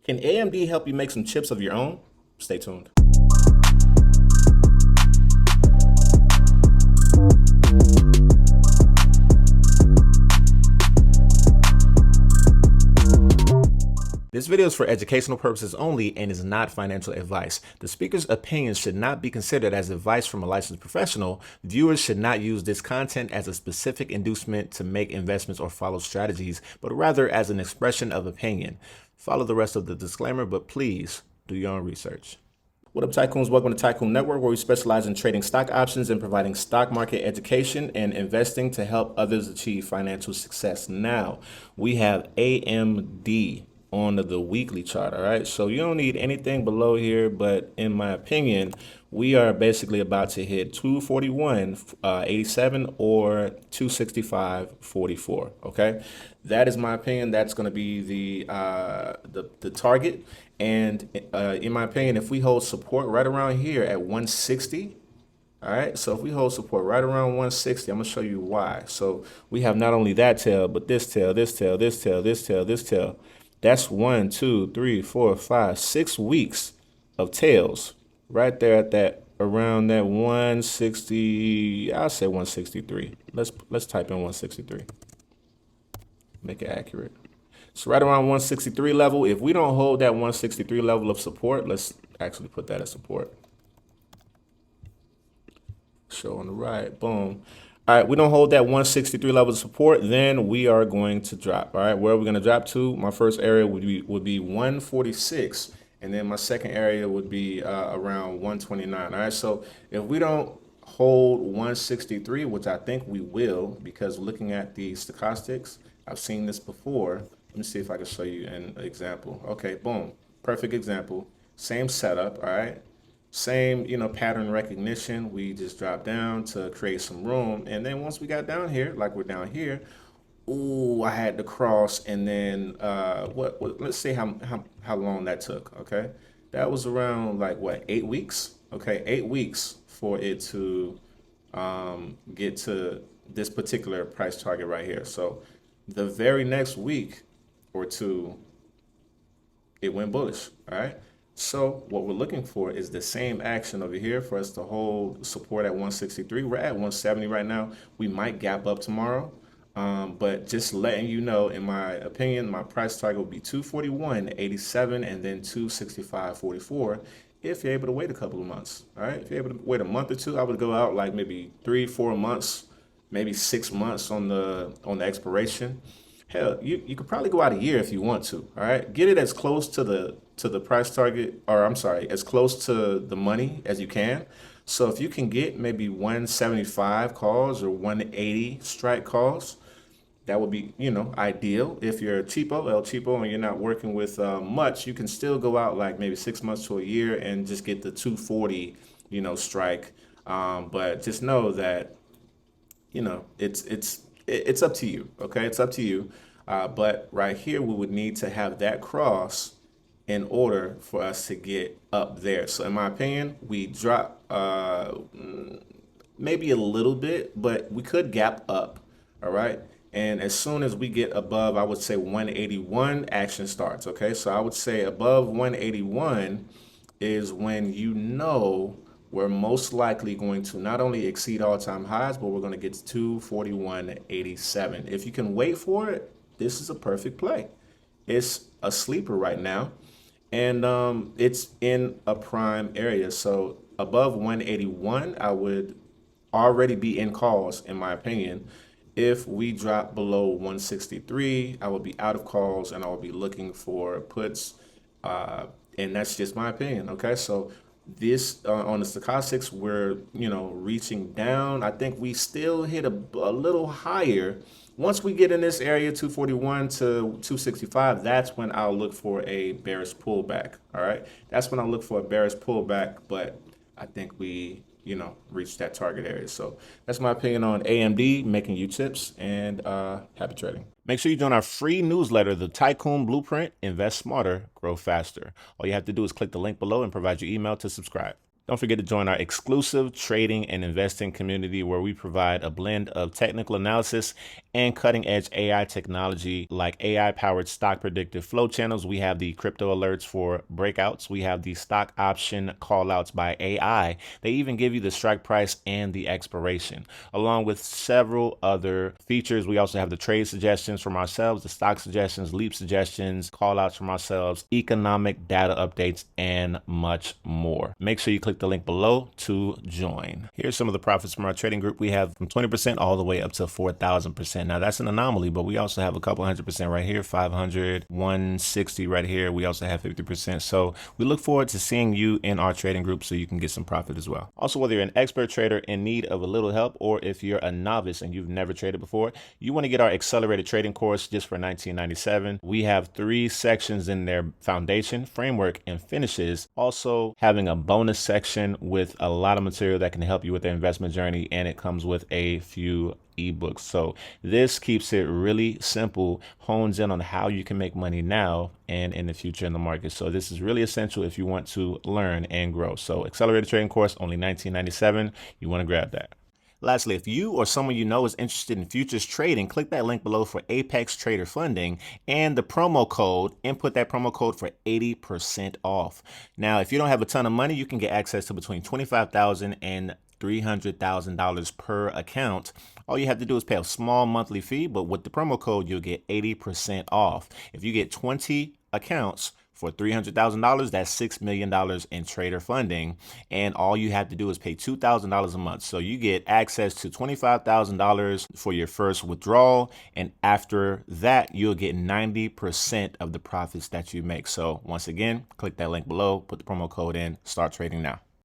Can AMD help you make some chips of your own? Stay tuned. This video is for educational purposes only and is not financial advice. The speaker's opinions should not be considered as advice from a licensed professional. Viewers should not use this content as a specific inducement to make investments or follow strategies, but rather as an expression of opinion. Follow the rest of the disclaimer, but please do your own research. What up, Tycoons? Welcome to Tycoon Network, where we specialize in trading stock options and providing stock market education and investing to help others achieve financial success. Now, we have AMD on the weekly chart. All right, so you don't need anything below here, but in my opinion, we are basically about to hit 241.87 or 265.44. Okay, that is my opinion. That's going to be the target. And in my opinion, if we hold support right around here at 160. All right, so if we hold support right around 160, I'm gonna show you why. So we have not only that tail, but this tail, this tail, this tail, this tail, this tail. That's 1, 2, 3, 4, 5, 6 weeks of tails right there at that around that 160. I'll say 163. Let's type in 163. Make it accurate. So right around 163 level. If we don't hold that 163 level of support, let's actually put that as support. Show on the right. Boom. All right, we don't hold that 163 level of support, then we are going to drop. All right, where are we going to drop to? My first area would be 146, and then my second area would be around 129. All right, so if we don't hold 163, which I think we will, because looking at the stochastics, I've seen this before. Let me see if I can show you an example. Okay, boom, perfect example. Same setup. All right. Same, pattern recognition. We just dropped down to create some room. And then once we got down here, like we're down here, ooh, I had to cross. And then let's see how long that took. Okay. That was around like what, 8 weeks? Okay. 8 weeks for it to get to this particular price target right here. So the very next week or two, it went bullish. All right. So what we're looking for is the same action over here for us to hold support at 163. We're at 170 right now. We might gap up tomorrow, but just letting you know, in my opinion, my price target will be 241.87 and then 265.44 if you're able to wait a couple of months. All right, if you're able to wait a month or two, I would go out like maybe 3-4 months, maybe 6 months on the expiration. Hell, you could probably go out a year if you want to. All right, get it as close to the price target, or I'm sorry, as close to the money as you can. So if you can get maybe 175 calls or 180 strike calls, that would be, ideal. If you're cheapo, El Cheapo, and you're not working with much, you can still go out like maybe 6 months to a year and just get the 240, strike. But just know that, it's up to you. Okay, it's up to you. But right here, we would need to have that cross in order for us to get up there. So in my opinion, we drop maybe a little bit, but we could gap up. All right. And as soon as we get above, I would say 181, action starts. Okay. So I would say above 181 is when we're most likely going to not only exceed all-time highs, but we're going to get to 241.87. If you can wait for it, this is a perfect play. It's a sleeper right now, and it's in a prime area. So above 181, I would already be in calls, in my opinion. If we drop below 163, I will be out of calls, and I will be looking for puts, and that's just my opinion. Okay, so this on the stochastics, we're reaching down. I think we still hit a little higher. Once we get in this area 241 to 265, that's when I'll look for a bearish pullback. All right, that's when I'll look for a bearish pullback. But I think we reached that target area. So that's my opinion on AMD making you chips, and happy trading. Make sure you join our free newsletter, The Tycoon Blueprint. Invest smarter, grow faster. All you have to do is click the link below and provide your email to subscribe. Don't forget to join our exclusive trading and investing community where we provide a blend of technical analysis and cutting edge AI technology like AI powered stock predictive flow channels. We have the crypto alerts for breakouts. We have the stock option call outs by AI. They even give you the strike price and the expiration, along with several other features. We also have the trade suggestions from ourselves, the stock suggestions, leap suggestions, call outs from ourselves, economic data updates, and much more. Make sure you click the link below to join. Here's some of the profits from our trading group. We have from 20% all the way up to 4,000%. Now that's an anomaly, but we also have a couple 100% right here, 500, 160 right here. We also have 50%. So we look forward to seeing you in our trading group so you can get some profit as well. Also, whether you're an expert trader in need of a little help, or if you're a novice and you've never traded before, you want to get our accelerated trading course just for $19.97. We have 3 sections in there: foundation, framework, and finishes. Also having a bonus section with a lot of material that can help you with the investment journey, and it comes with a few ebooks. So this keeps it really simple, hones in on how you can make money now and in the future in the market. So this is really essential if you want to learn and grow. So accelerated trading course, only $19.97. You want to grab that. Lastly, if you or someone you know is interested in futures trading, click that link below for Apex Trader Funding and the promo code. Input that promo code for 80% off. Now, if you don't have a ton of money, you can get access to between $25,000 and $300,000 per account. All you have to do is pay a small monthly fee, but with the promo code, you'll get 80% off. If you get 20 accounts for $300,000, that's $6 million in trader funding. And all you have to do is pay $2,000 a month. So you get access to $25,000 for your first withdrawal. And after that, you'll get 90% of the profits that you make. So once again, click that link below, put the promo code in, start trading now.